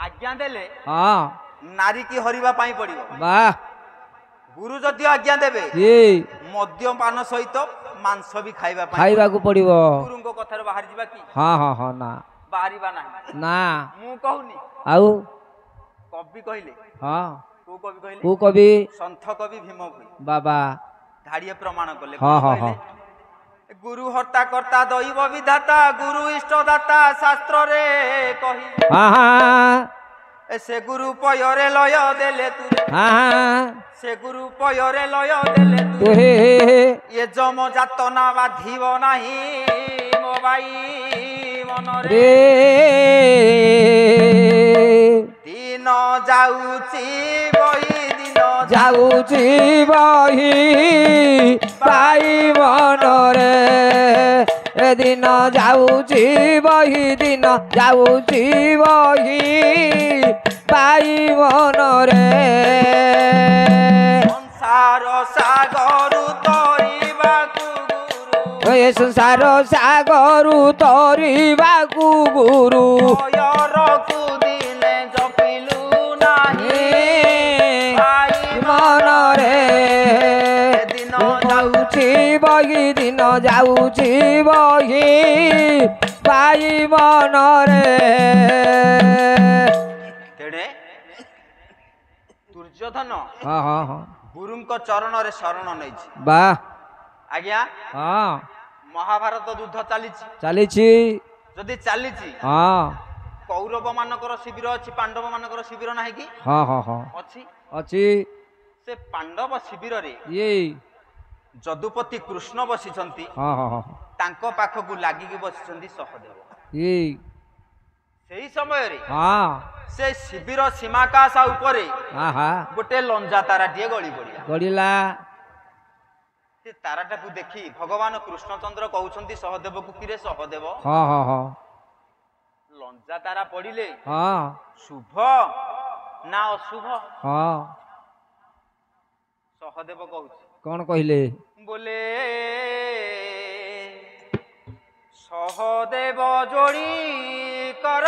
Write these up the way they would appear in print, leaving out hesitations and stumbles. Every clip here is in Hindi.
आज्ञा देले हाँ नारी की हरिबा पाई पड़िबो वाह गुरु जदि आज्ञा देबे ये मद्यपान सहित मांस भी खाइबा पाई खाइबा को पड़िबो गुरु को कथार बाहर जीवा की हाँ हाँ हाँ ना बाहरिबा ना ना मु कहूनी आउ कवि कहले हाँ को कवि कहले को कवि संथ कवि भीम भई बाबा धाड़िए प्रमाण कले हाँ हाँ हाँ गुरु हर्ता कर्ता दैव विधाता गुरु इष्टदाता शास्त्र रे कही हाँ हाँ से गुरु पयरे लय देले तुरे हाँ से गुरु पयरे लय देले तू हे ये जम जातना बाधिब नाही मो भाई मनरे रे दिन जाउची बही दिन जाउची बही पाई मनरे ए दिन जाउची बही दिन जाउची बही पाई मनरे संसार सागर तरिबाकु गुरु ए संसार सागरु तरिबाकु गुरु पयरकु दिने जपिलु नाही भाई मनरे दिन जाउची बही दिन जाउची बही पाई मनरे तेड़े दुर्योधन हाँ हाँ हाँ गुरु चरण रे शरण नहीं वाह आज्ञा हाँ महाभारत युद्ध चली चली जदि चली हाँ कौरव मानकर शिविर अच्छी पांडव मानकर शिविर ना कि हाँ हाँ हाँ अच्छी अच्छी से पांडव शिविर रे ये जदुपति कृष्ण बसिछंती हाँ हाँ हाँ तांको पाखकु लागिकी बसिछंती सहदेव ये सेही समय रे हाँ से शिविर सीमाकाशा उपरे हाँ हाँ गोटे लंजा ताराटिए गली पड़िया गड़िला से ताराटा को देखी भगवान कृष्णचंद्र कहउछंती सहदेव को किरे सहदेव हाँ हाँ हाँ लंजा तारा पड़िले हाँ शुभ ना अशुभ हाँ सहदेव कहउछ कौन कहले बोले सहदेव जोड़ी कर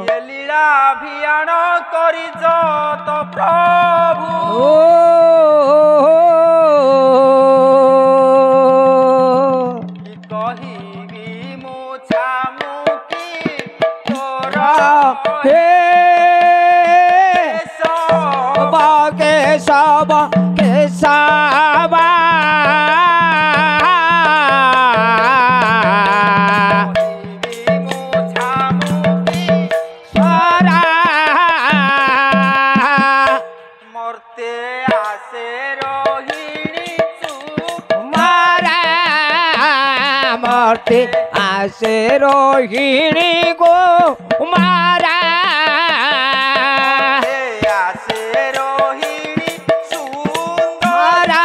ये लीला अभियान करी तो प्रभु कि कहिबी मुछा मुकी तोर हे सब के सब के साबा कहिबी मुछा मुकी स्वरा मरते आसे रोहिणी चुप मारा मरते आसे रोहिणी को मारा आसे रोहिणी सुंदर मारा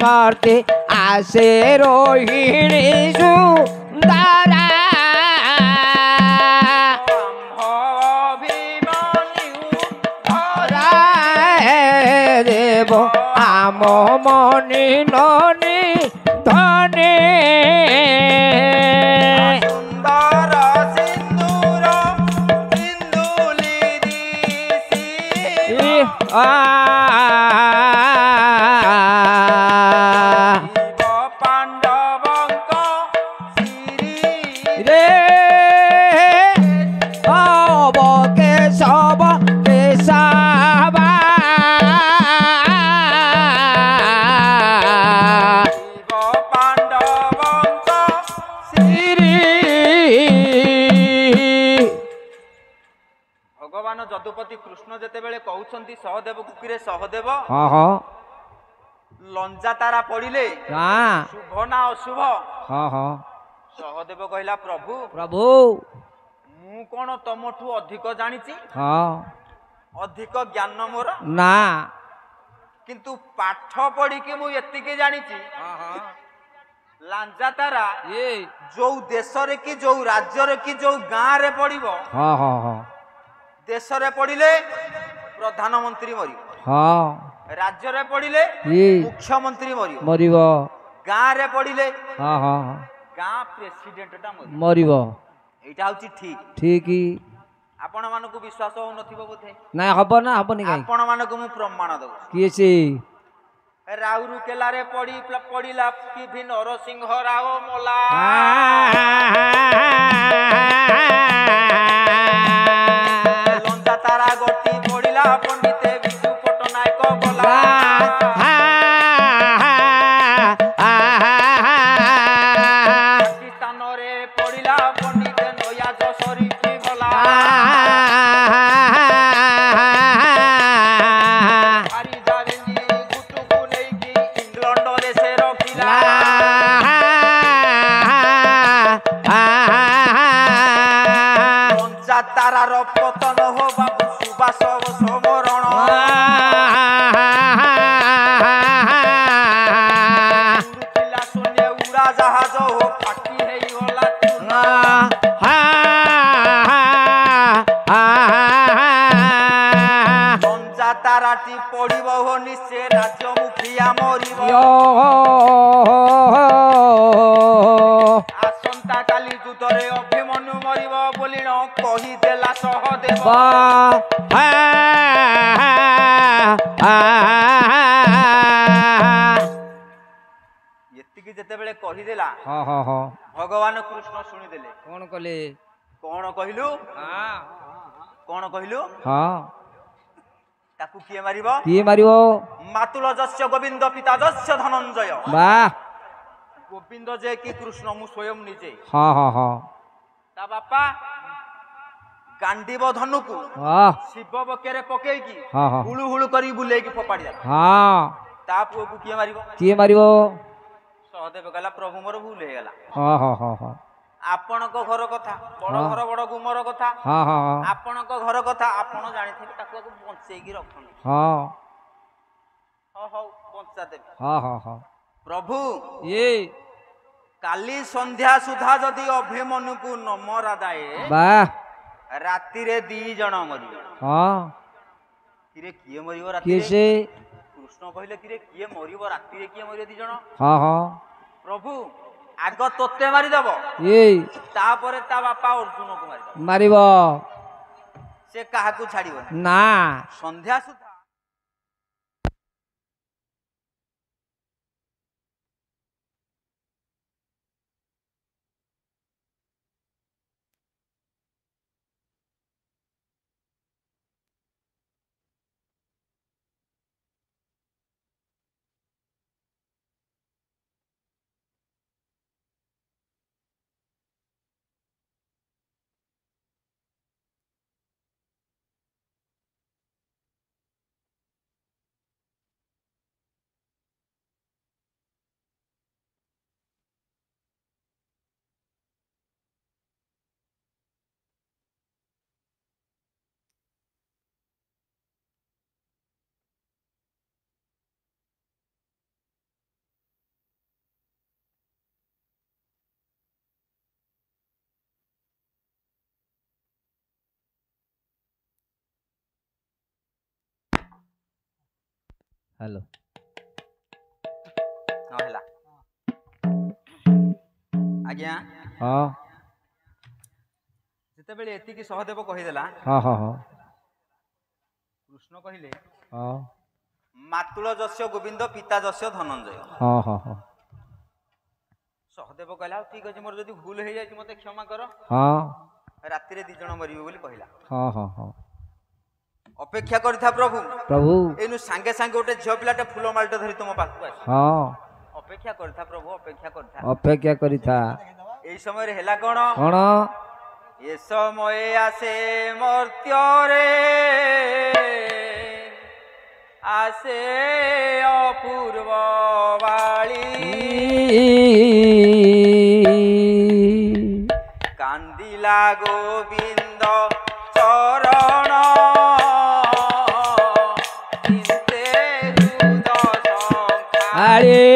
मरते आसे रोहिणी सुंदरा देव आम मनी ननी धने सुंदर सिंदूर सिंदूली दिसी शिव पांडवंक श्री रे अब के सब के साबा शिव पांडवंक श्री भगवान जदुपति कृष्ण जेतेबेले कहउछंती सहदेव कुकिरे सहदेव हाँ हाँ लंजा तारा पड़िले हाँ शुभ ना अशुभ हाँ हाँ सहदेव कहला प्रभु प्रभु मु कोन तमठू अधिक जानिची हाँ अधिक ज्ञान मोर ना किंतु पाठ पढ़ी कि मु एतिके जानिची लांजा तारा ये जो देश रे कि जो राज्य रे कि जो गाँ रे पड़िबो हाँ हाँ हाँ देश रे पड़िले प्रधानमंत्री मरिबो हाँ राज्य रे पड़िले ये मुख्यमंत्री मरियो मरिब गाँ रे पड़िले हाँ हाँ गाँ प्रेसिडेंट टा मरियो मरिब एटा होची ठीक ठीक आपण मानकु विश्वास हो नथिबो बोधे ना हब ना हबनी काई आपण मानकु मु प्रमाण दउ किए से राउरकेला रे पड़िला कि भी नरसिंह राव मला लंका तारा गति पड़िला पंडित विष्णु पट्टनायक गला पाकिस्तान रे पड़िला पंडित नयाज शरीफ गला हरी जावेंदी गुटुकु लेकी इंग्लैंड रे से रखिला लंका तारार पतन हो बाबू सुबास समरण उड़ुथिला शून्य उड़ा जहाज हो फाटी हेई गला चूना लंका ताराटी पड़िब हो निश्चय राज्य मुखिया मरिब आसंता काली युद्धरे अभिमन्यु मरिब बोली न कही देला सहदेव एतिकी जेतेबेले कही देला हाँ हाँ हाँ भगवान कृष्ण शुणी देले कौन कले कौन कहिलु हाँ कौन कहिलु हाँ ताकू किए मारिब किए मारिब मातुल जस्य गोविंद पिता जस्य धनंजय वाह गोविंद जे कि कृष्ण मु स्वयं निजे हाँ हाँ हाँ ता बापा गांडीब धनुकु वाह शिव बकेरे पकेकी हाँ हाँ हुळु हुळु करी बुलेकी फोपाड़ी देला हाँ ता पुओ को किए मारिब किए मारिब सहदेव कहला प्रभु मोर भूल हे गला हाँ हाँ हाँ हाँ आपण को घर कथा बड़ हाँ। घर बड़ गुमर कथा हाँ हाँ हाँ आपण को घर कथा आपण जानिथिबे ताको बंचेकी रखन हाँ हो हो बंचा देबे हाँ हाँ हाँ प्रभु ये काली संध्या सुधा जदि अभिमन्यु को न मरा जाए वाह राति रे दी जण मरिबे हाँ किरे किए मरिबो राति किए रे से कृष्ण कहले किरे किए मरिबो राति रे किए मरिबो दी जण हाँ हाँ प्रभु आग तोते मारी दब ये तापरे ता बापा अर्जुन को मारी दब मारिब से काहा को छाड़िबो ना संध्या सुधा हेलो नहला आज्ञा हाँ जेतेबेले एतिकी सहदेव कहिदेला हाँ हाँ हाँ कृष्ण कहिले हाँ मातुल जस्य गोविंद पिता जस्य धनंजय हाँ हाँ हाँ सहदेव कहला ठीक अछि मोर जदि भूल हे जाय मते क्षमा कर हाँ राति रे दी जण मरिबो बोली कहिला हाँ हाँ हाँ अपेक्षा करिथा प्रभु प्रभु एनु सांगे सांगे गोटे झियो पिलाटे फूल मालटे धरि तुम पाखु आसी हाँ अपेक्षा करिथा प्रभु अपेक्षा करिथा अपेक्षा करिथा एई समय रे हेला कोन कौन ए समय आसे मर्त्य रे आसे अपूर्व बाली कांदिला गोविंद चरण चिंते अरे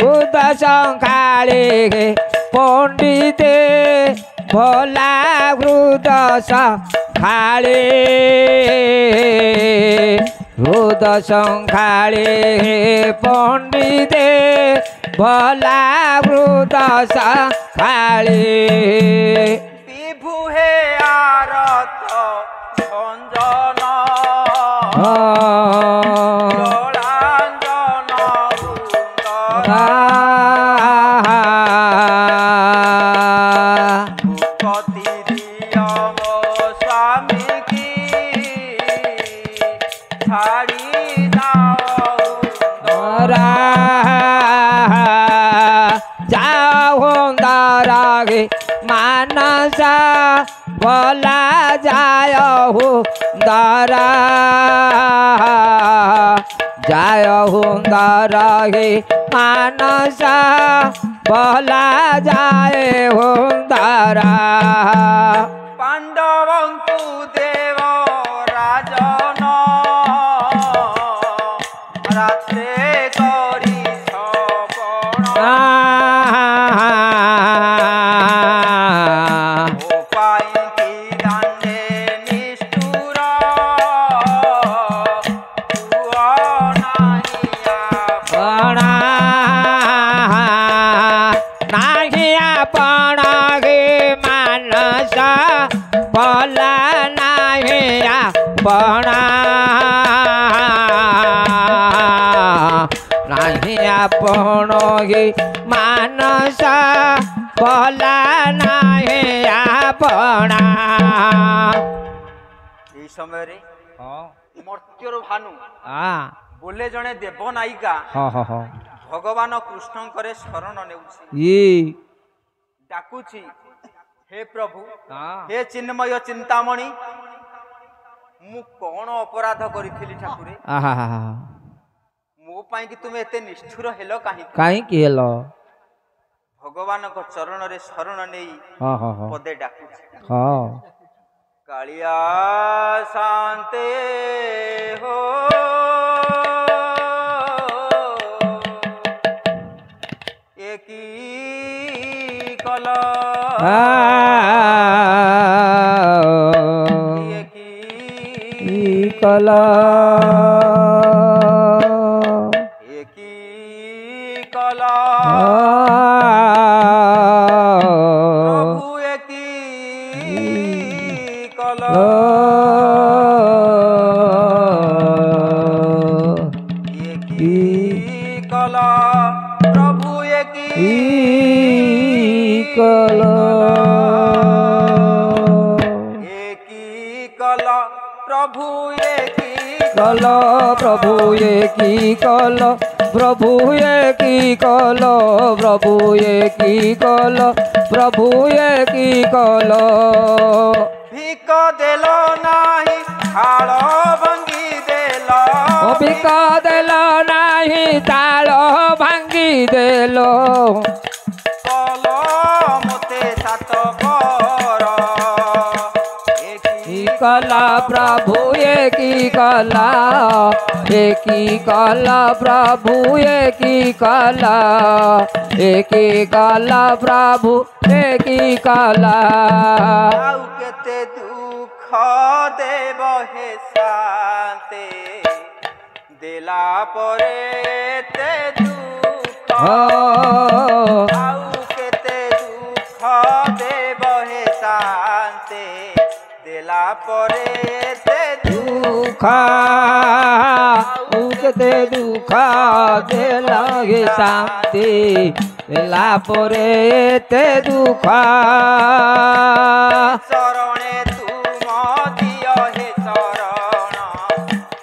बुद्ध संखाले पंडिते भोला वृद्ध ସଂଖାଳେ ହୃଦ ସଂଖାଳେ ପଣ୍ଡିତେ ଭଲା ହୃଦ ସଂଖାଳେ বিভু হে আরত ভঞ্জন জলাঞ্জন পতি দিয়ম স্বামী কি ছাড়ি দাও যাওদারে মানসা বলা যায় হুন্দরা যায় হুন্দরে মানসা বলা যায় হুন্দরা পাণ্ডবঙ্কু দেব রাজন রাত্রে করি ছপণ পাইকি দাণ্ডে নিষ্ঠুর তুয় নাহিয়া পণা নাহিয়া পণা গে মানসা বলা নাহিয়া পণা নাহিয়া পণ গে মানসা বলা নাহিয়া পণা এই সমୟରେ ମର୍ତ୍ତ୍ୟର ଭାନୁ আ ବୋଲେ ଜଣେ ଦେବ ନାୟିକା হ হ হ ଭଗବାନ କୃଷ୍ଣଙ୍କରେ ଶରଣ ନେଉଛି ଇ ଡାକୁଛି ହେ ପ୍ରଭୁ ହଁ ହେ ଚିନ୍ମୟ ଚିନ୍ତାମଣି ମୁଁ କଣ ଅପରାଧ କରିଥିଲି ଠାକୁରେ ଆହା ମୋ ପାଇଁ କି ତୁମେ ଏତେ ନିଷ୍ଠୁର ହେଲ କାହିଁକି କାହିଁକି ହେଲ ଭଗବାନଙ୍କ ଚରଣରେ ଶରଣ ନେଇ ହଁ ହଁ ହଁ ପଦେ ଡାକୁଛି ହଁ କାଳିଆ ଶାନ୍ତେ ହୋ ଏକି କଲ ଏକି কল একি কল প্রভু একি কল একি কল প্রভু একি কল একি কল প্রভু একি কল প্রভু কি কল প্রভু কি কল প্রভু কি কল প্রভু কি কল ভিক দেল নাহি হাল ভঙ্গি দেল ভিক দেল নাহি তাল ভাঙ্গি দেল কল মতে সাত কর কি কলা প্রভু কি কলা কি কলা প্রভু কি কলা কি কলা প্রভু কি কলা ଆଉ କେତେ ଦୁଃଖ ଦେବ ହେ ଶାନ୍ତେ ଦେଲା ପରେ ଏତେ ଦୁଃଖ ଆଉ କେତେ ଦୁଃଖ ଦେବ ହେ ଶାନ୍ତେ ଦେଲା ପରେ ଏତେ দুঃখ উকতে দুঃখ দেলগে শান্তি দেলা পরে এতে দুঃখ শরণে তুম দিয় হে শরণ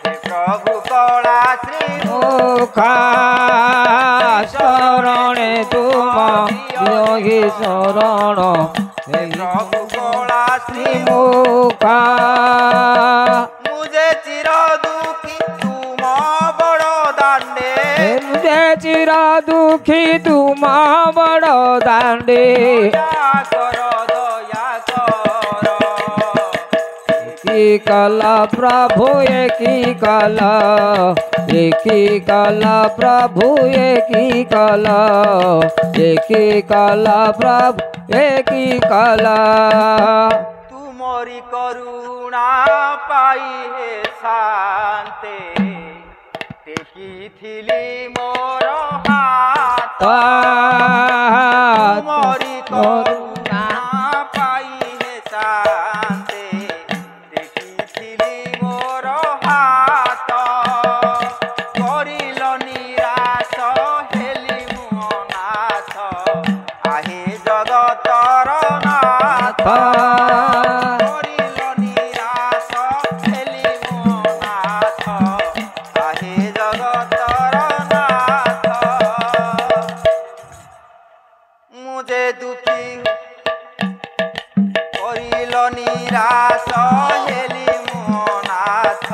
হে প্রভু কলা শ্রী মুখ শরণে তুম যোগী শরণ হে প্রভু কলা শ্রী মুখ মুঝে চির দুঃখী তুম বড় দাণ্ডে মুঝে চির দুঃখী তুম বড় দাণ্ডে দয়া কর দয়া কর কি কল প্রভু কি কল কি কল প্রভু কি কল কি কল প্রভু কি কল তুম तुमरी करुणा पाई हे शांते टेकिथिली मोर हाथ तुमरी करुणा पाई हे शांते टेकिथिली मोर हाथ करिल निराश हेली मुनाथ आहे जगतर नाथ निराश हेली मोनाथ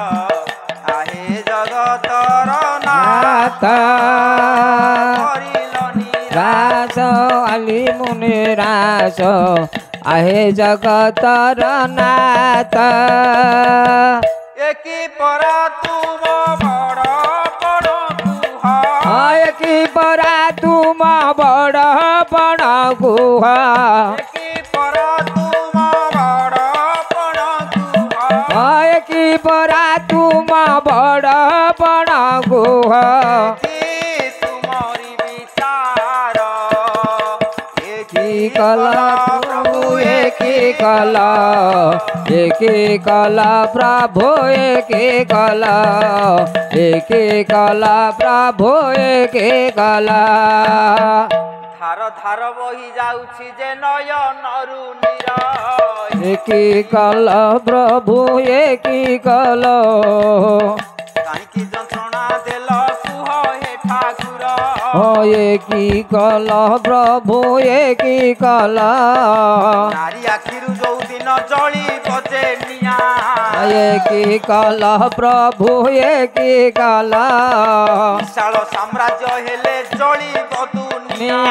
आहे जगतर नाथ रास आली मुनि रास आहे जगतर नाथ एकी परा तुम बड़ बड़ गुह एकी परा तुम बड़ बड़ गुह एकी परा तुम बड़ बड़ गुह एकी परा तुम बड़ बड़ गुह तुमरी विचार एकी कला प्रभु एकी कला प्रभु एकी कला प्रभु एकी कला धार धार बही जाउछि जे नयनरु नीर एकी कला प्रभु एकी कला काहींकि जंत्रणा देल कुह हे ठाकुर एकी कला प्रभु एकी कला नारी आखिरु जो दिन जली बजे निया एकी कला प्रभु एकी कला विशाल साम्राज्य हेले जली बदुनिया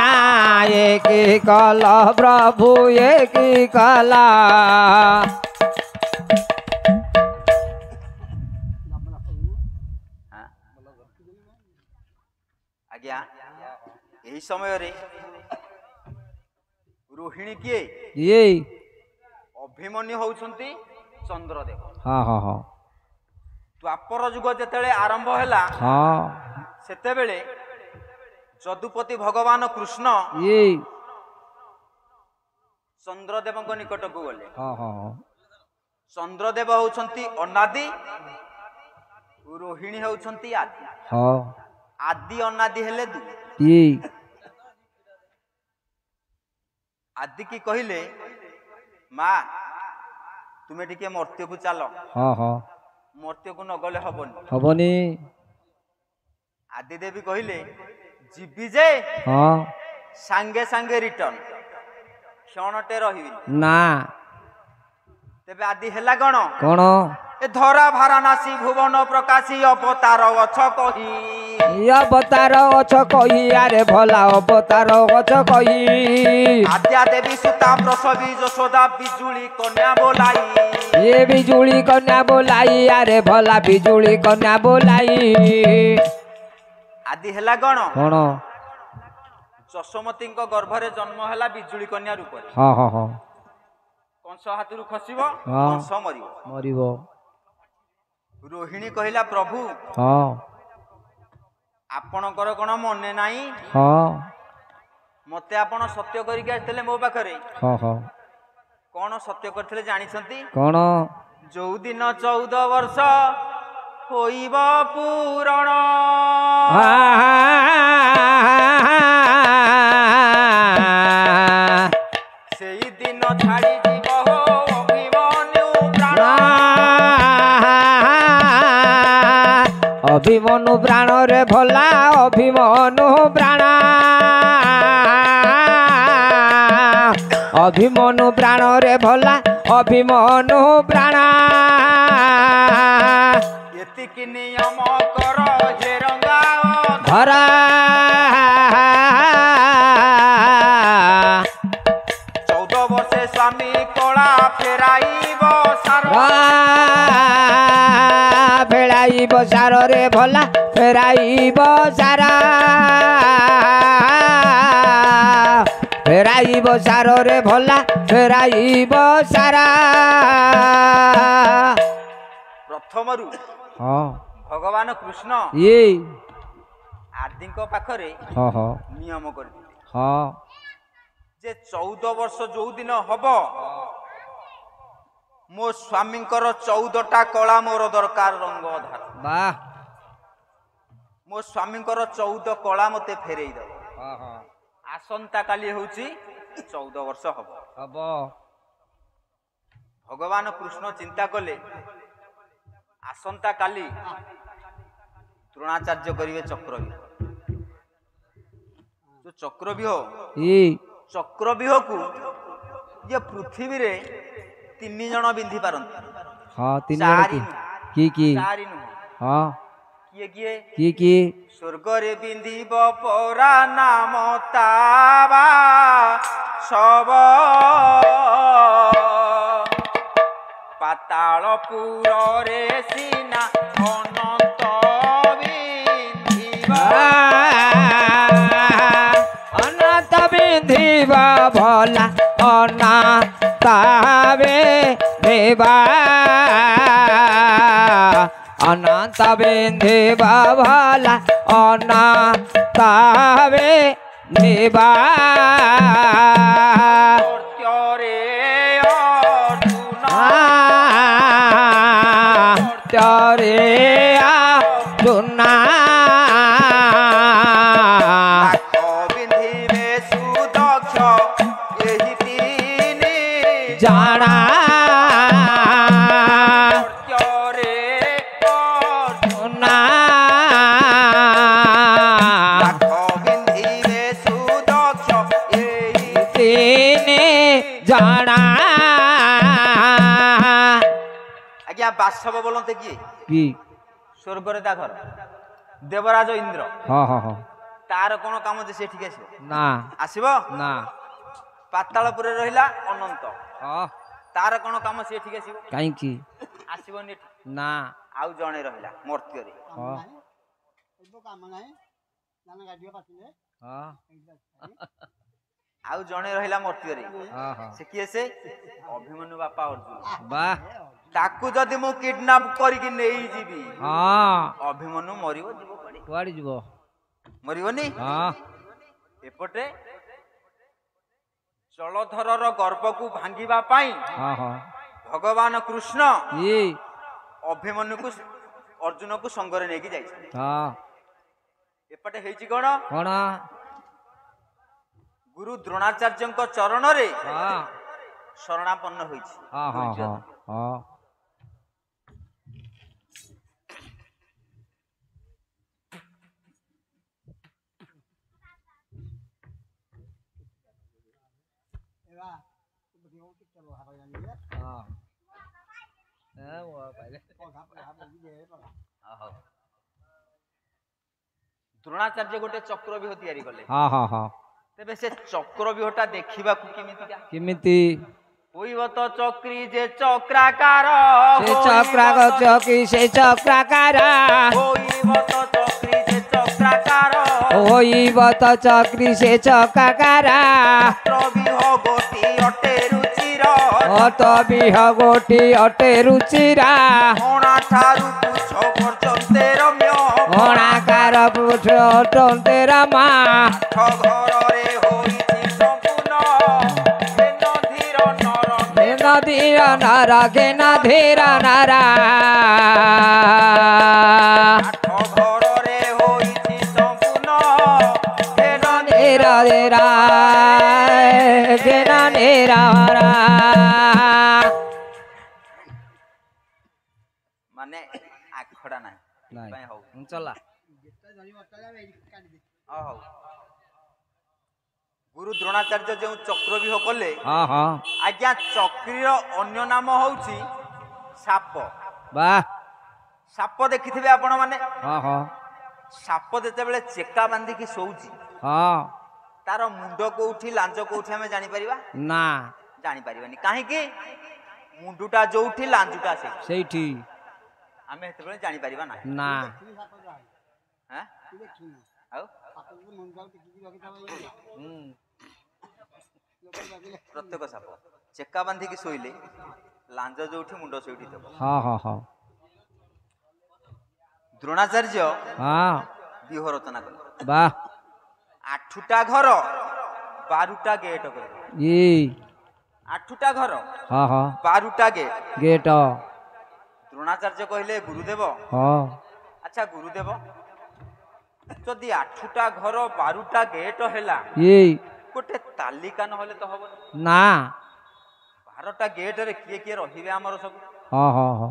एकी कला प्रभु एकी कला आज्ञा यही समय रे रोहिणी किए ये अभिमन्यु होउछंती चंद्रदेव हाँ हाँ हाँ द्वापर युग जेतेले आरंभ हैला हाँ सेतेबेले जदुपति भगवान कृष्ण ये चंद्रदेव निकट को गले हाँ हाँ हाँ चंद्रदेव होउछंती अनादि रोहिणी होउछंती आदि हाँ आदि अनादि हेले दु ये आदि की कहिले माँ तुम्हें टिके मर्त्य को चलो हाँ हाँ मर्त्य को न गले हबनी हबनी आदि देवी कहिले जीवी जे हाँ सांगे सांगे रिटर्न क्षणटे रहिबी ना तेबे आदि हेला गण कौन ए धरा भारानासी भुवन प्रकाशी अवतार अछ कही अवतार अछ कही अरे भला अवतार अछ कही आद्या देवी सुता प्रसवी यशोदा बिजुली कन्या बोलाई ये बिजुली कन्या बोलाई अरे भला बिजुली कन्या बोलाई आदि हेला गण कौन जशोमती गर्भरे जन्म हेला बिजुली कन्या रूप हाँ हाँ हाँ कंस हाथरू खसिब हाँ। कंस मरिब मरिब रोहिणी कहिला प्रभु हाँ आपणकर कोन मने नाही हाँ मते आपण सत्य करिके आइतले मो पाखरे हाँ हाँ कोन सत्य करथिले जानिसंती कौन जो दिन 14 वर्ष होइब पूरण सेई दिन छाड़ी जीव हो अभिमन्यु प्राण अभिमनु प्राण रे भला अभिमनु प्राण अभिमनु प्राण रे भला अभिमनु प्राण एतिकी नियम कर हे रंगा धरा 14 वर्षे स्वामी कला फेराइब सारा फेराइब सार रे भला फेराइब सारा ଫେରାଇବ ସାରରେ ଭଲା ଫେରାଇବ ସାରା। ପ୍ରଥମରୁ ହଁ ଭଗବାନ କୃଷ୍ଣ ଇଏ ଆଦିଙ୍କ ପାଖରେ ହଁ ହଁ ନିୟମ କରିଥିଲେ ହଁ ଯେ 14 ବର୍ଷ ଯୋଉ ଦିନ ହବ ମୋ ସ୍ୱାମୀଙ୍କର 14ଟା କଳା ମୋର ଦରକାର ରଙ୍ଗ ଧାର। ବାଃ ମୋ ସ୍ୱାମୀଙ୍କର 14 କଳା ମତେ ଫେରେଇ ଦବ। ହଁ ହଁ ଆସନ୍ତା କାଲି ହଉଛି 14 ବର୍ଷ ହବ। ହବ ଭଗବାନ କୃଷ୍ଣ ଚିନ୍ତା କଲେ ଆସନ୍ତା କାଲି ଦ୍ରୋଣାଚାର୍ଯ୍ୟ କରିବେ ଚକ୍ରବ୍ୟୁହ। ଯୋଉ ଚକ୍ରବ୍ୟୁହ ଇ ଚକ୍ରବ୍ୟୁହକୁ ଯେ ପୃଥିବୀରେ 3 ଜଣ ବିନ୍ଧି ପାରନ୍ତି। ହଁ 3 ଜଣ ଚାରି କି କି ଚାରି ନୁହଁ। ହଁ କିଏ କିଏ? କି କି ସ୍ୱର୍ଗରେ ବିନ୍ଧିବ ପରା ନାମ ତାବା ସବ ପାତାଳ ପୁରରେ ସିନା ଅନନ୍ତ ବିନ୍ଧିବ। ଅନନ୍ତ ବିନ୍ଧିବ ଭଲା ଅନାଥ ବିନ୍ଧିବା ଅନନ୍ତ ବିନ୍ଧିବ ଭଲା ଅନାଥ ବିନ୍ଧିବା। ମର୍ତ୍ତ୍ୟରେ ଅର୍ଜୁନ ଚରେ ଚୁନା ନାକ ବିନ୍ଧିବେ ସୁଦକ୍ଷ ଏହି 3 ଜାଣା ମର୍ତ୍ତ୍ୟରେ ଚୁନା ନାକ ବିନ୍ଧିବେ ସୁଦକ୍ଷ ଏହି 3 ଜଣା। ଆଜ୍ଞା ବାସବ ବୋଲନ୍ତେ କିଏ? କି ସ୍ୱର୍ଗରେ ତା ଘର ଦେବରାଜ ଇନ୍ଦ୍ର। ହଁ ହଁ ହଁ ତାର କଣ କାମ ଯେ ସେ ଏଠିକି ଆସିବ? ନା ଆସିବ? ନା ପାତାଳପୁରରେ ରହିଲା ଅନନ୍ତ, ହଁ ତାର କଣ କାମ ସେ ଏଠିକି ଆସିବ? କାହିଁକି ଆସିବନି ଏଠି। ନା ଆଉ ଜଣେ ରହିଲା ମର୍ତ୍ତ୍ୟରେ। ହଁ ହଁ ଆଉ ଜଣେ ରହିଲା ମର୍ତ୍ତ୍ୟରେ। ହଁ ହଁ ସେ କିଏ? ସେ ଅଭିମନ୍ୟୁ ବାପା ଅର୍ଜୁନ। ବାଃ ତାକୁ ଯଦି ମୁଁ କିଡନାପ କରିକି ନେଇଯିବି ହଁ ଅଭିମନ୍ୟୁ ମରିବ, ଯିବ କୁଆଡେ? କୁଆଡେ ଯିବ? ମରିବନି। ହଁ ଏପଟେ ଜଳଧରର ଗର୍ଭକୁ ଭାଙ୍ଗିବା ପାଇଁ ହଁ ହଁ ଭଗବାନ କୃଷ୍ଣ ଇ ଅଭିମନ୍ୟୁକୁ ଅର୍ଜୁନକୁ ସଙ୍ଗରେ ନେଇକି ଯାଇଛନ୍ତି। ହଁ ଏପଟେ ହେଇଛି କଣ? କଣ? ଗୁରୁ ଦ୍ରୋଣାଚାର୍ଯ୍ୟଙ୍କ ଚରଣରେ ହଁ ଶରଣାପନ୍ନ ହୋଇଛି। ହଁ ହଁ ହଁ ହଁ ଦ୍ରୋଣାଚାର୍ଯ୍ୟ ଗୋଟେ ଚକ୍ରବ୍ୟୁହ ତିଆରି କଲେ। ହଁ ହଁ ହଁ ତେବେ ସେ ଚକ୍ରବ୍ୟୁହଟା ଦେଖିବାକୁ କେମିତିକା? କେମିତି? ହୋଇବ ତ ଚକ୍ରୀ ଯେ ଚକ୍ରାକାର, ସେ ଚକ୍ରାକ ଚକି ସେ ଚକ୍ରାକାର ହୋଇବ ତ ଚକ୍ରୀ ଯେ ଚକ୍ରାକାର, ହୋଇବ ତ ଚକ୍ରି ସେ ଚକ୍ରାକାର ଚକ୍ରବ୍ୟୁହ ଗୋଟି ଅଟେ ରୁଚିର, ଅତ ବିହ ଗୋଟି ଅଟେ ରୁଚିରା ଅଣା ଠାରୁ ପୁଛ ପର୍ଯ୍ୟନ୍ତେ ରମ୍ୟ, ଅଣାକାର ପୁଛ ଅଟନ୍ତେ ରମା ଆଠ ଘରରେ ହୋଇଛି ସମ୍ପୂର୍ଣ୍ଣ ହେନ ଧୀର ନର ଧୀର ନର ଘେନ ଧୀର ନର ଆଠ ଘରରେ ହୋଇଛି ସମ୍ପୂର୍ଣ୍ଣ ହେନ ଧୀର ଧୀର ଘେନ ଧୀର ମାନେ ଆଖଡା ନାହିଁ ପାଇଁ ହଉ ଚଲା ହଉ। ଗୁରୁ ଦ୍ରୋଣାଚାର୍ଯ୍ୟ ଯେଉଁ ଚକ୍ରବ୍ୟୁହ କଲେ, ହଁ ହଁ ଆଜ୍ଞା ଚକ୍ରୀର ଅନ୍ୟ ନାମ ହଉଛି ସାପ। ବାଃ ସାପ ଦେଖିଥିବେ ଆପଣ ମାନେ। ହଁ ହଁ ସାପ ଯେତେବେଳେ ଚେକା ବାନ୍ଧିକି ଶୋଉଛି ହଁ ତାର ମୁଣ୍ଡ କୋଉଠି ଲାଞ୍ଜ କୋଉଠି ଆମେ ଜାଣିପାରିବା? ନା ଜାଣିପାରିବାନି। କାହିଁକି? ମୁଣ୍ଡଟା ଯୋଉଠି ଲାଞ୍ଜୁଟା ସେଇଠି ଆମେ ସେତେବେଳେ ଜାଣିପାରିବା ନାହିଁ। ନା ଆଉ ପ୍ରତ୍ୟେକ ସାପ ଚେକା ବାନ୍ଧିକି ଶୋଇଲେ ଲାଞ୍ଜ ଯୋଉଠି ମୁଣ୍ଡ ସେଇଠି ଦେବ। ହଁ ହଁ ହଁ ଦ୍ରୋଣାଚାର୍ଯ୍ୟ ହଁ ବ୍ୟୁହ ରଚନା କଲେ। ବାଃ 8ଟା ଘର 12ଟା ଗେଟ୍ କରିବ। ଇ 8ଟା ଘର ହଁ ହଁ 12ଟା ଗେଟ୍। ଗେଟ ଦ୍ରୋଣାଚାର୍ଯ୍ୟ କହିଲେ ଗୁରୁଦେବ, ହଁ ଆଚ୍ଛା ଗୁରୁଦେବ, ଯଦି 8ଟା ଘର 12ଟା ଗେଟ୍ ହେଲା ଇ ଗୋଟେ ତାଲିକା ନହେଲେ ତ ହବନି। ନା 12ଟା ଗେଟରେ କିଏ କିଏ ରହିବେ ଆମର ସବୁ? ହଁ ହଁ ହଁ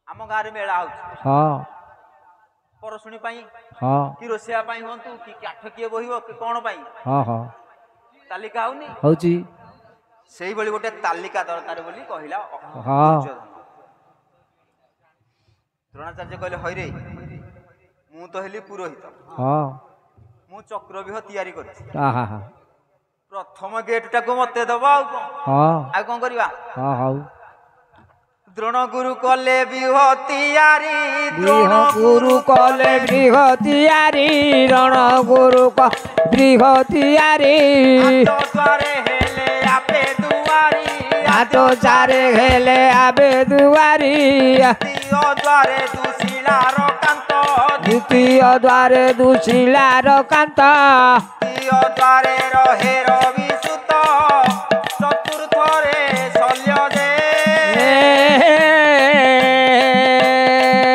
ଆମ ଗାଁରେ ମେଳା ହଉଛି ହଁ ପରଶୁଣୀ ପାଇଁ ହଁ କି ରୋଷେଇଆ ପାଇଁ ହୁଅନ୍ତୁ କି କାଠ କିଏ ବୋହିବ କି କଣ ପାଇଁ ହଁ ହଁ ତାଲିକା ହଉନି। ହଉଛି ସେଇଭଳି ଗୋଟେ ତାଲିକା ଦରକାର ବୋଲି କହିଲା ହଁ ଦୁର୍ଯ୍ୟୋଧନ। ଦ୍ରୋଣାଚାର୍ଯ୍ୟ କହିଲେ ହଇରେ, ମୁଁ ତ ହେଲି ପୁରୋହିତ, ହଁ ମୁଁ ଚକ୍ରବ୍ୟୁହ ତିଆରି କରିଛି, ଆହା ହା ପ୍ରଥମ ଗେଟଟାକୁ ମତେ ଦବ ଆଉ କଣ, ହଁ ଆଉ କଣ କରିବା? ହଁ ହଉ ଦ୍ରୋଣ ଗୁରୁ କଲେ ବ୍ୟୁହ ତିଆରି, ଗୃହ ଗୁରୁ କଲେ ଗୃହ ତିଆରି, ରଣ ଗୁରୁ ଗୃହ ତିଆରି, ଦ୍ୱାରେ ହେଲେ ଆପେ ଦୁଆରି, ହାଟ ଚାରେ ହେଲେ ଆବେ ଦୁଆରି, ଦ୍ୱାରେ ଦୁଶିଳାର କାନ୍ତ, ଦ୍ୱିତୀୟ ଦ୍ୱାରେ ଦୁଶିଳାର କାନ୍ତ, ଦ୍ୱାରେ ରହେ ରବି ସୁତ, ଚତୁର୍ଥରେ ଶଲ୍ୟ ଦେ,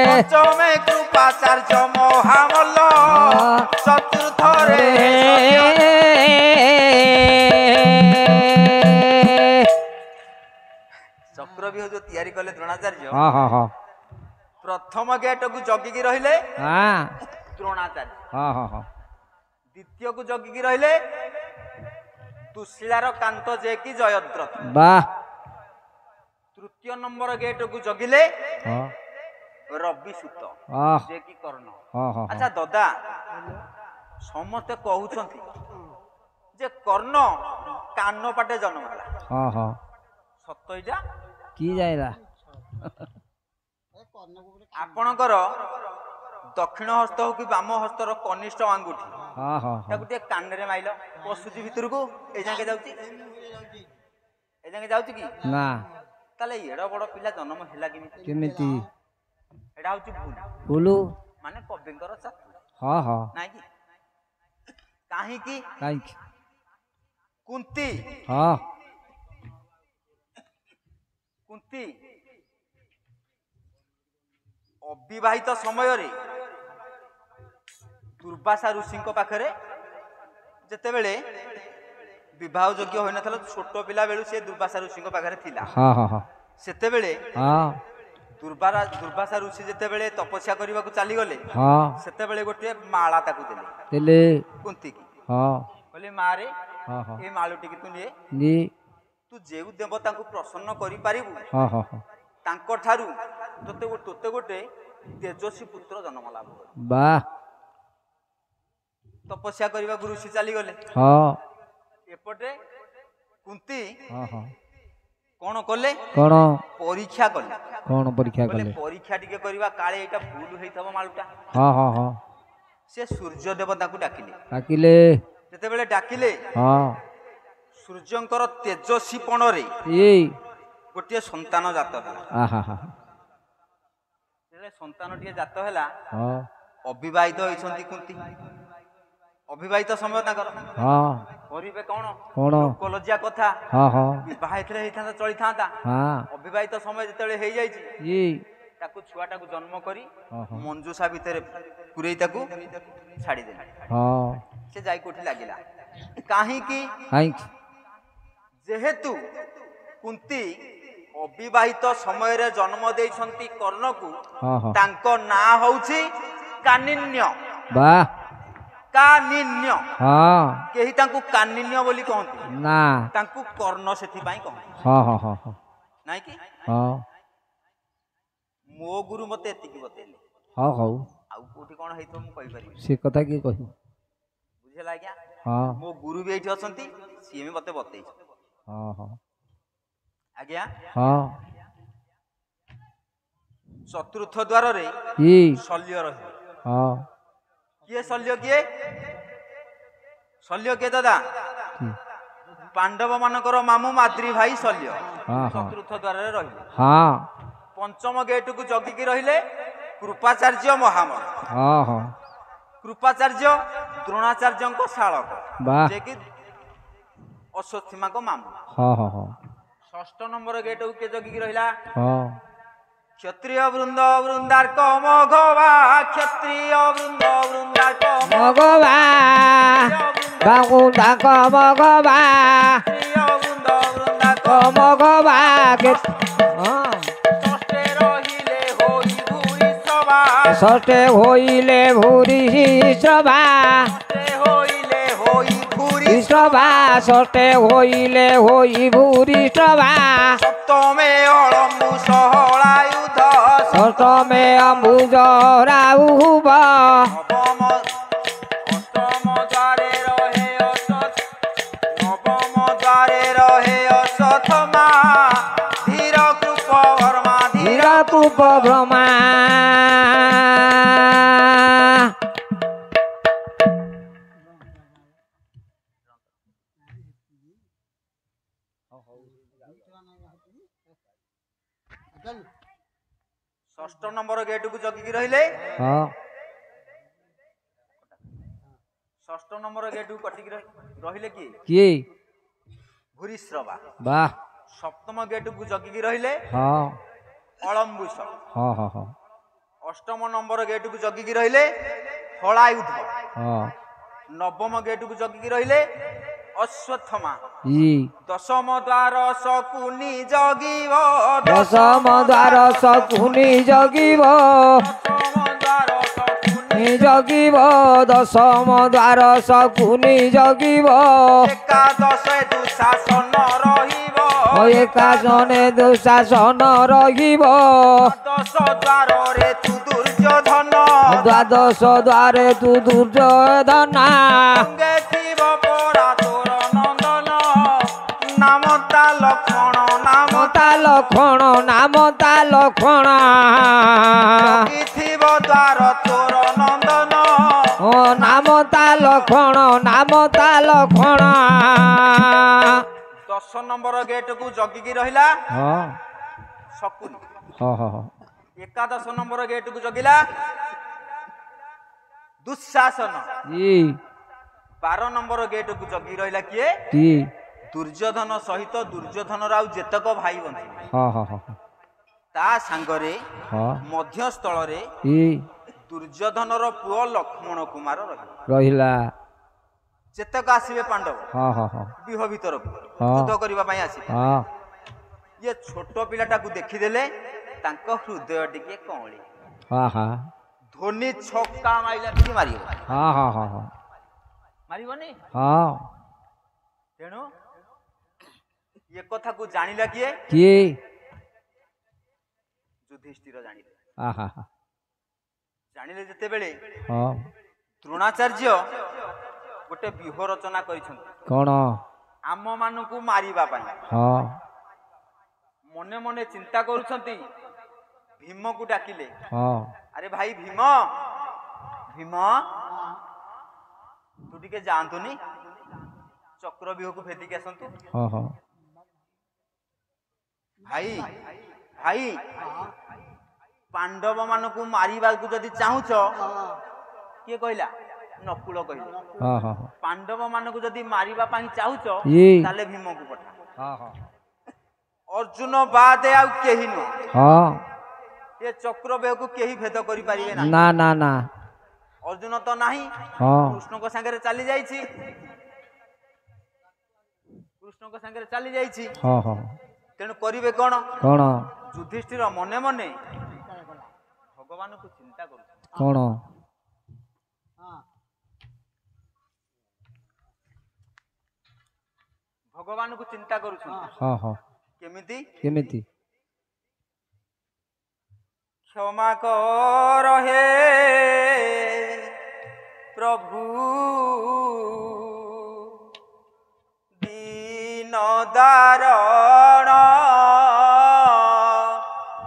ପଞ୍ଚମେ କୃପାଚାର୍ଯ୍ୟ ମହାମଲ୍ଲ, ଚତୁର୍ଥରେ ଚକ୍ରବ୍ୟୁହ ଯୋଉ ତିଆରି କଲେ ଦ୍ରୋଣାଚାର୍ଯ୍ୟ, ହଁ ହଁ ହଁ ପ୍ରଥମ ଗେଟକୁ ଜଗିକି ରହିଲେ ହଁ ଦ୍ରୋଣାଚାର୍ଯ୍ୟ, ହଁ ହଁ ହଁ ଦ୍ୱିତୀୟକୁ ଜଗିକି ରହିଲେ ତୁଶିଳାର କାନ୍ତ ଯେ କି ଜୟଦ୍ରଥ, ବାଃ ତୃତୀୟ ନମ୍ବର ଗେଟକୁ ଜଗିଲେ ହଁ ରବି ସୁତ ହଁ ଯେ କି କର୍ଣ୍ଣ। ହଁ ହଁ ଆଚ୍ଛା ଦଦା, ସମସ୍ତେ କହୁଛନ୍ତି ଯେ କର୍ଣ୍ଣ କାନ ପାଟେ ଜନ୍ମ ହେଲା, ହଁ ହଁ ସତ ଏଇଟା? କି ଯାଇଲା ଆପଣଙ୍କର ଦକ୍ଷିଣ ହସ୍ତ ହଉ କି ବାମ ହସ୍ତର କନିଷ୍ଠ ଆଙ୍ଗୁଠି ହଁ ହଁ ହଁ ତାକୁ ଟିକେ କାନରେ ମାଇଲ, ପଶୁଛି ଭିତରକୁ, ଏଇ ଯାକେ ଯାଉଛି, ଏଇ ଯାକେ ଯାଉଛି କି? ନା ତାହେଲେ ଏଡ ବଡ ପିଲା ଜନ୍ମ ହେଲା କେମିତି? କେମିତି ଏଇଟା ହଉଛି ଭୁଲ, ବୁଲୁ ମାନେ କବିଙ୍କର ଚାତୁରୀ, ହଁ ହଁ ନାଇଁ କି? କାହିଁକି? କାହିଁକି କୁନ୍ତୀ ହଁ କୁନ୍ତୀ ଅବିବାହିତ ସମୟରେ ଦୁର୍ବାସା ଋଷିଙ୍କ ପାଖରେ ଯେତେବେଳେ ବିବାହ ଯୋଗ୍ୟ ହୋଇନଥିଲା, ଛୋଟ ପିଲା ବେଳୁ ସେ ଦୁର୍ବାସା ଋଷିଙ୍କ ପାଖରେ ଥିଲା, ହଁ ହଁ ହଁ ସେତେବେଳେ ହଁ ଦୁର୍ବାସା ଋଷି ଯେତେବେଳେ ତପସ୍ୟା କରିବାକୁ ଚାଲିଗଲେ, ହଁ ସେତେବେଳେ ଗୋଟିଏ ମାଳା ତାକୁ ଦେଲେ ଦେଲେ କୁନ୍ତୀକି, ହଁ କହିଲେ ମାରେ ହଁ ହଁ ଏ ମାଳୁଟିକି ତୁ ନିଏ, ନି ତୁ ଯେଉଁ ଦେବତାଙ୍କୁ ପ୍ରସନ୍ନ କରିପାରିବୁ ହଁ ହଁ ହଁ ତାଙ୍କ ଠାରୁ ତୋତେ ଗୋଟେ ତେଜସ୍ୱୀ ପୁତ୍ର ଜନ୍ମ ଲାଭ କରିବ। ବାଃ ତପସ୍ୟା କରିବାକୁ ଋଷି ଚାଲିଗଲେ, ହଁ ଏପଟେ କୁନ୍ତୀ ହଁ ହଁ କଣ କଲେ? କଣ ପରୀକ୍ଷା କଲେ, କଣ ପରୀକ୍ଷା କହିଲେ କଲେ ପରୀକ୍ଷା ଟିକେ କରିବା, କାଳେ ଏଇଟା ଭୁଲ ହେଇଥିବ ମାଳୁଟା। ହଁ ହଁ ହଁ ସେ ସୂର୍ଯ୍ୟ ଦେବତାଙ୍କୁ ଡାକିଲେ, ଡାକିଲେ ଯେତେବେଳେ ଡାକିଲେ ହଁ ସୂର୍ଯ୍ୟଙ୍କର ତେଜସ୍ୱୀପଣରେ ଏଇ ଗୋଟିଏ ସନ୍ତାନ ଜାତ ହେଲା। ଆହା ହା ଯେତେବେଳେ ସନ୍ତାନଟିଏ ଜାତ ହେଲା, ହଁ ଅବିବାହିତ ହୋଇଛନ୍ତି କୁନ୍ତୀ, ଅବିବାହିତ ସମୟ ତାଙ୍କର, ହଁ କରିବେ କଣ? କଣ ଲୋକଲଜ୍ଜା କଥା, ହଁ ହଁ ବିବାହିତ ହେଇଥାନ୍ତା ଚଳିଥାନ୍ତା, ହଁ ଅବିବାହିତ ସମୟ ଯେତେବେଳେ ହେଇଯାଇଛି, ଏଇ ତାକୁ ଛୁଆଟାକୁ ଜନ୍ମ କରି ହଁ ହଁ ମଞ୍ଜୁସା ଭିତରେ ପୁରେଇ ତାକୁ ଛାଡ଼ିଦେଲେ, ହଁ ସେ ଯାଇ କୋଉଠି ଲାଗିଲା। କାହିଁକି? କାହିଁକି ଯେହେତୁ କୁନ୍ତୀ ଅବିବାହିତ ସମୟରେ ଜନ୍ମ ଦେଇଛନ୍ତି କର୍ଣ୍ଣକୁ, ହଁ ହଁ ତାଙ୍କ ନାଁ ହଉଛି କାନିନ୍ୟ। ବାଃ କାନିନ୍ୟ, ହଁ କେହି ତାଙ୍କୁ କାନିନ୍ୟ ବୋଲି କହନ୍ତି, ନା ତାଙ୍କୁ କର୍ଣ୍ଣ ସେଥିପାଇଁ କହନ୍ତି, ହଁ ହଁ ହଁ ହଁ ନାଇଁ କି? ହଁ ମୋ ଗୁରୁ ମତେ ଏତିକି ବତେଇଲେ, ହଁ ହଉ ଆଉ କୋଉଠି କଣ ହେଇଥିବ ମୁଁ କହିପାରିବି, ସେ କଥା କିଏ କହିବ? ବୁଝିଲା ଆଜ୍ଞା? ହଁ ମୋ ଗୁରୁ ବି ଏଇଠି ଅଛନ୍ତି, ସିଏ ବି ମତେ ବତେଇଛନ୍ତି। ହଁ ହଁ ଆଜ୍ଞା, ହଁ ଚତୁର୍ଥ ଦ୍ୱାରରେ ଇ ଶଲ୍ୟ ରହିବ। ହଁ କିଏ ଶଲ୍ୟ? କିଏ ଶଲ୍ୟ? କିଏ ଦାଦା? पांडव मानकर मामू माद्री भाई शल्य हाँ, हाँ। चतुर्थ द्वार रहिले हाँ पंचम गेट को जगिकी रहिले कृपाचार्य महामण हाँ हाँ कृपाचार्य द्रोणाचार्य शालक वाह जे कि अश्वत्थामा को मामू हाँ हाँ हाँ षष्ठ नंबर गेट को के जगिकी रहिला हाँ क्षत्रिय वृंद वृंदार्क मघवा क्षत्रिय वृंद वृंदार्क मगवा बाबू डाक मगवा क्षत्रिय वृंद वृंदार्क मगवा के षष्ठे रहिले होई भूरि सभा षष्ठे होइले भूरि सभा षष्ठे होइले होई भूरि सभा षष्ठे होइले होई भूरि सभा सप्तमे अलम्बु सहलायुध षष्ठमे अम्बुज राहुब नवम अष्टम द्वारे रहे असत नवम द्वारे रहे असथमा धीर कृप वर्मा धीर धीरकूप भ्रमा षष्ठ नंबर गेट को जगिकी रहिले हाँ षष्ठ नंबर गेट को कटिकी रहिले कि किए भूरिश्रवा वाह सप्तम गेट को जगिकी रहिले हाँ अलम्बुस हाँ हाँ हाँ अष्टम नंबर गेट को जगिकी रहिले हलायुध हाँ नवम गेट को जगिकी रहिले अश्वत्थमा ई दशम द्वार शकुनि जगिव दशम द्वार शकुनि जगिब दशम द्वार शकुनि जगिब दशम द्वार शकुनि जगिब एकादश दुशासन रहिब एकाजने दुशासन रहिब दश द्वार रे तु दुर्योधन द्वादश द्वारे तु दुर्योधना अंगे थिब परा तोर नंदन नाम ता लक्ष्मण नाम ता लक्षण नाम ता लक्षण थिब द्वार तोर नंदन ओ नाम ता लक्षण नाम ता लक्षण 10 नंबर गेट को जगिकी रहिला हाँ शकुनि हाँ हाँ हाँ एकादश नंबर गेट को जगिला दुशासन ई 12 नंबर गेट को जगी रहिला किए की दुर्योधन सहित दुर्योधन राव जेतक भाई बंधु हाँ हाँ हाँ ता सांगरे हाँ मध्य स्थल रे ई दुर्योधन रो पुओ लक्ष्मण कुमार रहिला रहिला जेतक आसीबे पांडव हाँ हाँ हाँ विह भीतर हाँ। युद्ध करिबा पई आसीबे हाँ ये छोट पिलाटा को देखि देले तांको हृदय टिके कौली हाँ हाँ धोनी छक्का माइला कि मारियो हाँ हाँ हाँ हाँ मारिबनी हाँ तेणु ये कथा को जानिला किए किए युधिष्ठिर जानिले हाँ हाँ हाँ जानिले जते बेले हाँ द्रोणाचार्य गोटे व्यूह रचना करिसंत कौन आम मानकु मारिबा पई हाँ मने मने चिंता करूछंती भीम को डाकिले हाँ अरे भाई भीम भीम तू टिके जानतुनी चक्र व्यूह को भेदी के आसंतु हाँ हाँ भाई भाई पांडव मानकु मारिबा को जदी चाहुछ किए कहला नकुल कहला हाँ हाँ हाँ पांडव मानकु जदी मारिबा पई चाहुछ ये ताले भीम को पठा हाँ हाँ अर्जुन बादे आउ केही न हाँ ये चक्र व्यूह को केही भेद करि पारिबे ना ना ना ना अर्जुन तो नाही हाँ कृष्ण को संगे चली जाइछि कृष्ण को संगे चली जाइछि हाँ हाँ तेणु करिवे कोन कौन युधिष्ठिर मने मने भगवान को चिंता करू कौन भगवान को चिंता करू हाँ हाँ केमिति केमिति क्षमा कर हे प्रभु दीन दारण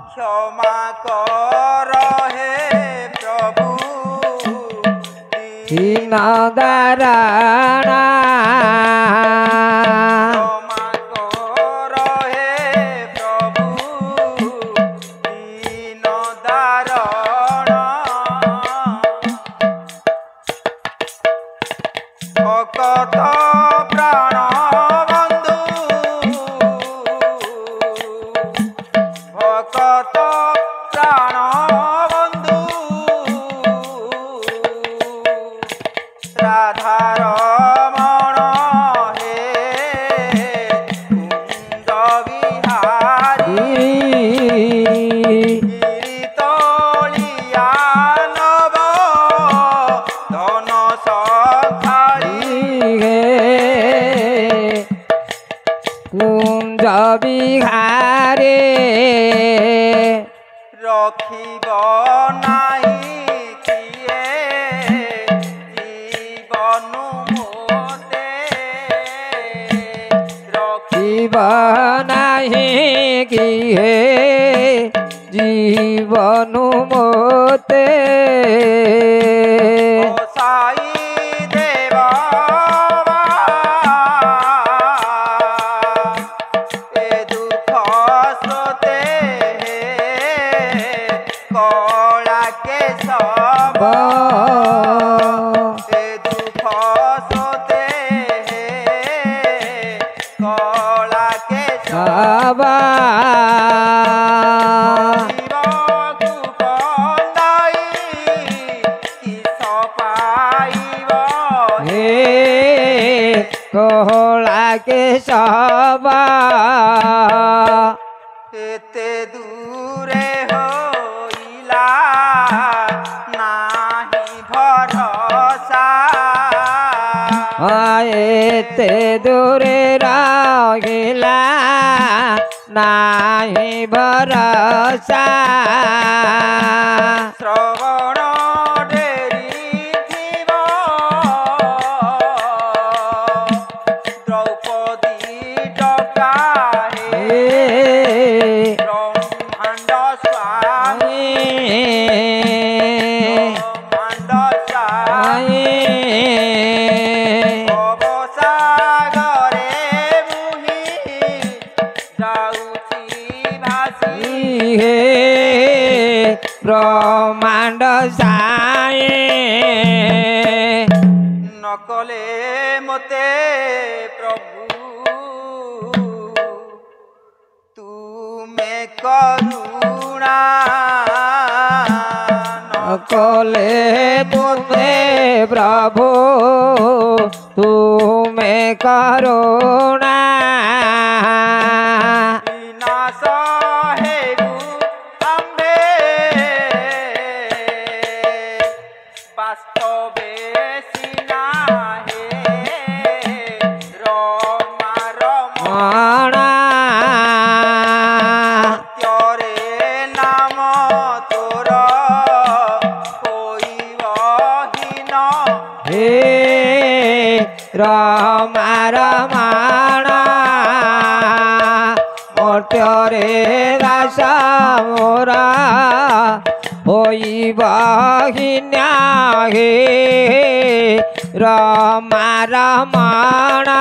क्षमा कर हे प्रभु दीन दीन दारण क्षमा करो हे प्रभु दीन दारण भक्त प्राण बंधु भक्त प्राण बंधु राधारमण हे कुंज विहारी गिरितोलिया नव धन संखारी कुंज बिहारे रखिब नाही किए जीवन मोते जीव नहीं कि हे जीवन मोते साई देव ए दुख स्रोते कला के सब ए दुख स्रोते कला के सब बाबा हे कोहला के सबा एते दूरे होइला नाही भरोसा एते दूरे रहिला नाही भरोसा श्रवण डेरी थिब द्रौपदी डका हे ब्रह्मांड स्वामी ब्रह्मांड स्वामी अवसागरे मुहि जाउची भासी हे ब्रह्मांड साए नकले मते प्रभु तुमे करुणा कले तुमे प्रभु तुमे करुणा विनाश हेगु आम्बे वास्तवे सिना हे रमा मणा त्योरे नाम तोर होइब हीन हे रमा रमाणा मर्त्ୟରେ दास मोरा होइब हिन्या हे रमा रमाणा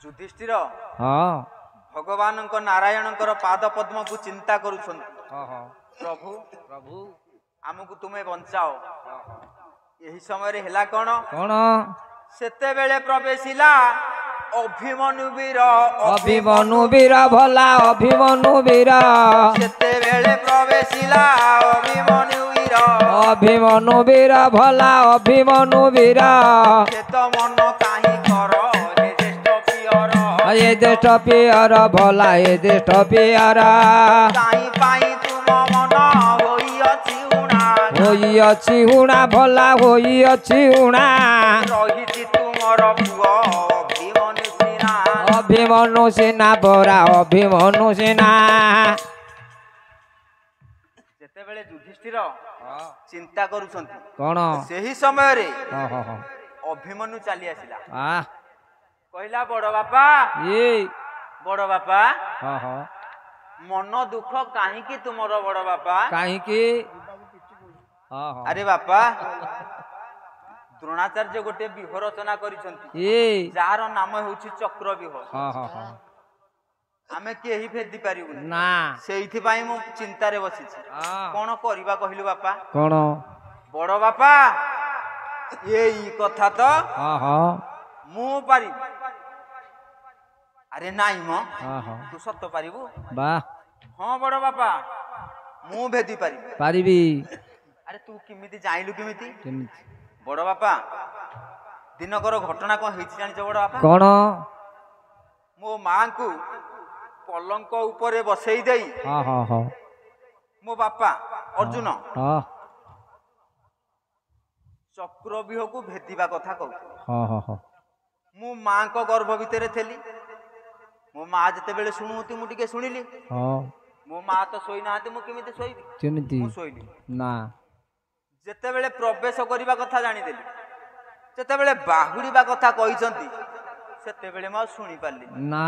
युधिष्ठिर हाँ भगवान नारायण पाद पद्म को चिंता करुछ प्रभु प्रभु आमको तुम्हें बंचाओ यही समय हेला कौन कौन सेतेबेले प्रवेशिला अभिमन्यु वीर अभिमन्यु वीर भला अभिमन्यु वीर सेतेबेले प्रवेशिला अभिमन्यु वीर अभिमन्यु वीर भला अभिमन्यु वीर खेत मन काहि कर हे ज्येष्ठ पियर ये ज्येष्ठ पियर भला ये ज्येष्ठ पियर काहि पाई तुम मन होइअछि उणा होइअछि उणा भला होइअछि उणा रहिछि तुमर पुଅ अभिमन्यु सिना अभिमन्यु सेना बरा अभिमन्यु सेना जेतेबेले युधिष्ठिर चिंता करुछंती कौन सेही समय रे हाँ हाँ हाँ अभिमन्यु चली आसिला आ कहला बड़ बापा ये बड़ बापा हाँ हाँ मन दुख काहीकि तुमर बड़ बापा कहीं की हाँ हाँ अरे बापा द्रोणाचार्य गोटे व्यूह रचना करिसंती ए जार नाम होउछि चक्र व्यूह हाँ हाँ हाँ आमे केही भेदी पारिबु ना सेइथि पई मु चिंता रे बसिछि हाँ कोन करिबा कहिलु बापा कौन बड़ बापा एई कथा तो हाँ हाँ मु पारि अरे नाई म हाँ हाँ तू सत्य पारिबु वाह हां बड़ बापा मु भेदी पारि पारिबी अरे तू किमिति जाइलु किमिति केमिति बड़ बापा दिनकर घटना कौन होइछि जानिछ बड़ बापा कौन मो मां को पलंक ऊपर बसई देई हाँ हाँ हाँ मो बापा अर्जुन हाँ चक्रव्यूह को भेदिबा कथा कहू हाँ हाँ हाँ मु मां को गर्भ भितर थेली मो मां जते बेले सुनुती मु टिके सुनिली हाँ मो मां तो सोई नाते मु केमिति सोईबी केमिति मु सोईली ना जते बेले प्रवेश करिबा कथा जानि देली जते बेले बाहुडीबा कथा कहिसंती सेते बेले म सुनि पारली ना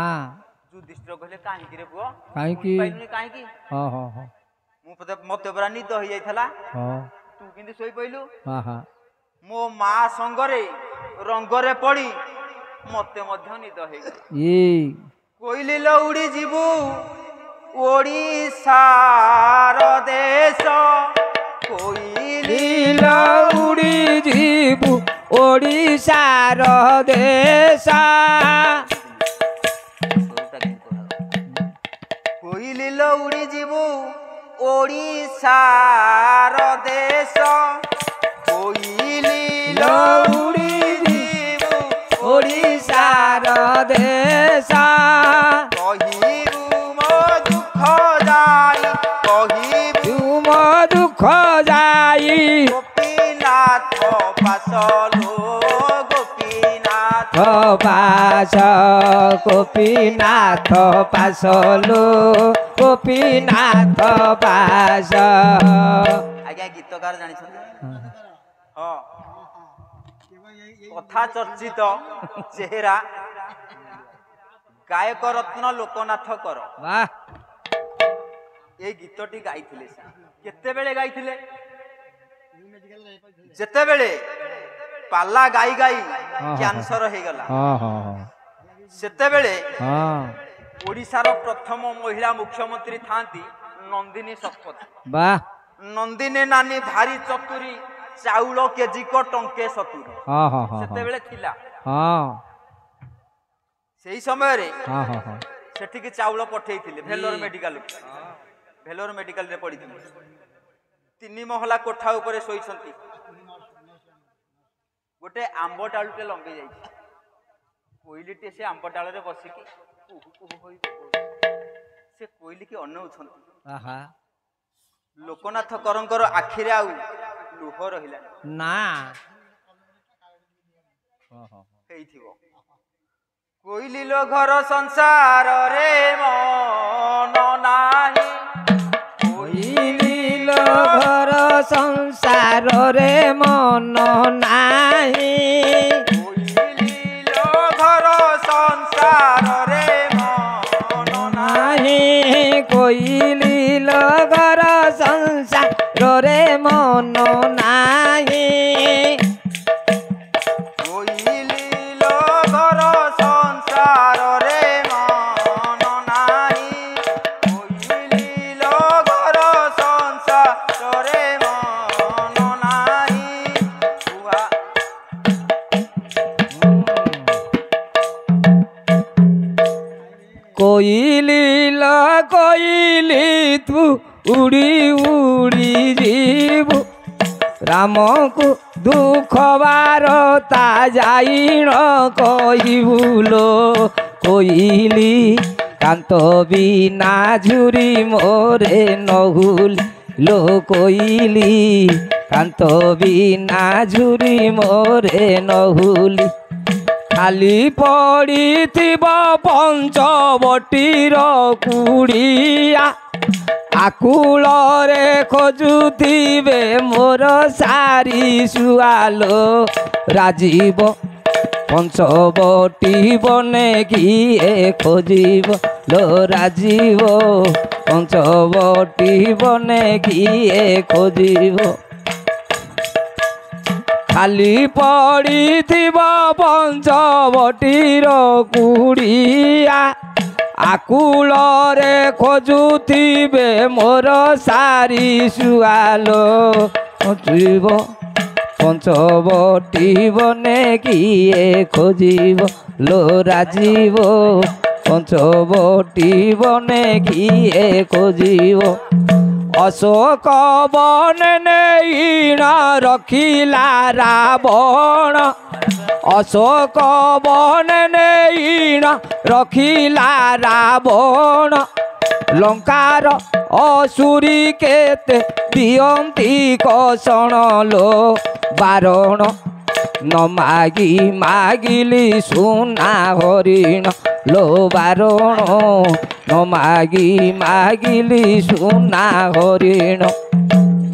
युधिष्ठिर कहले काहे कि रे पुओ काहेकि पाइलुनी काहे कि हाँ हाँ हाँ मु मते बरा निद होई जाइथला हाँ तू किंतु सोई पइलु हाँ हाँ मो मां संगरे रंगरे पड़ी मते मध्य निद हे ये कोइली लो उड़ी जीवु ओडिसार देश कोइली लीला उड़ी जीवु ओडिशार देशा कोइली लो उड़ी जीवु ओडिसार देश कोइली लो उड़ी जीवु ओडिशार देशा कहिबु मो दुख जाई कहिबु तुम दुख जाई गोपीनाथ पासलो गोपीनाथ पास गोपीनाथ पासलो गोपीनाथ पास आज्ञा गीतकार जानिछन हाँ कथा चर्चित चेहरा गायक रत्न लोकनाथ कर वाह ए गीतटी गाइथिले केतेबेले गाइथिले जेतेबेले पाला गाई गाई कैंसर हो गला हाँ हाँ हाँ सेतेबेले हाँ ओडिशार प्रथम महिला मुख्यमंत्री थांती नंदिनी शतपथी वाह नंदिनी नानी भारी चतुरी चाउल केजी को टंके 70 हाँ हाँ हाँ सेतेबेले थिला हाँ सेही समय रे हाँ हाँ हाँ सेठिके चाउल पठेइथिले भेलोर मेडिकल भेलोर मेडिकल रे पड़िथिले 3 महला कोठा ऊपर सोईछंती गोटे आंब डालुटे लंबी जाई कोइलीटे से आंब डाल रे बसिकी कुहु कुहु होई से कोइली की अनौछंती आहा लोकनाथ करंकर आखिरे आउ लुह रहिला ना हाँ हाँ हेइथिबो कोइली लो घर संसार रे मन नाही कोइली लो घर संसार रे मन नाही कोइली लो घर संसार रे मन नाही कोइली लो घर संसार रे मन नाही कोइली लो घर संसार रे मन नाही कोइली लो घर संसार रे मन नाही हुआ कोइली ला कोइली तू उड़ी उड़ी जीवु राम को दुख बारता जाइण कहिबुलो कोइली कांत बिना झुरी मोरे नहुल लो कोइली कांत बिना झुरी मोरे नहुली खाली पड़िथिब पंचवटीर कुड़िया आकुल रे खोजुथिबे मोर सारी सुआलो राजीव पंचवटी बने किए खोजिब लो राजीव पंचवटी बने किए खोजिब ଖାଲି ପଡ଼ିଥିବ ପଞ୍ଚବଟୀର କୁଡ଼ିଆ ଆକୁଳରେ ଖୋଜୁଥିବେ ମୋର ସାରି ଶୁଆଲୋ ଯିବ ପଞ୍ଚବଟୀ ବନେ କିଏ ଖୋଜିବ ଲୋ ରାଜୀବ ପଞ୍ଚବଟୀ ବନେ କିଏ ଖୋଜିବ ଅଶୋକ ବନ ନେଇଣ ରଖିଲା ରାବଣ ଅଶୋକ ବନ ନେଇଣ ରଖିଲା ରାବଣ ଲଙ୍କାର ଅସୁରୀ କେତେ ଦିଅନ୍ତି କଷଣ ଲୋ ବାରଣ ନ ମାଗି ମାଗିଲି ସୁନା ହରିଣ ଲୋ ବାରଣ ନ ମାଗି ମାଗିଲି ସୁନା ହରିଣ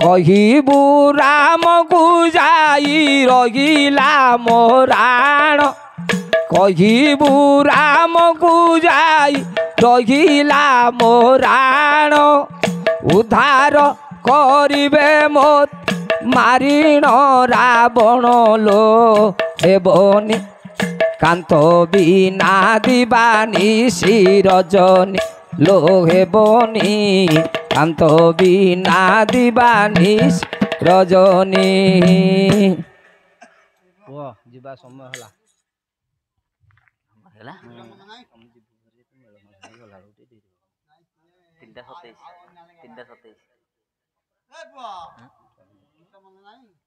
କହିବୁ ରାମକୁ ଯାଇ ରହିଲା ମୋ ରାଣ କହିବୁ ରାମକୁ ଯାଇ ରହିଲା ମୋ ରାଣ ଉଦ୍ଧାର କରିବେ ମୋ ମାରିଣ ରାବଣ ଲୋ ହେବନି କାନ୍ତ ବିନା ଦିବାନି ରଜନୀ ଲୋ ହେବନି କାନ୍ତ ବିନା ଦିବାନି ରଜନୀ ଯିବା ସମୟ ହେଲା ହେଲା 3:27 3:27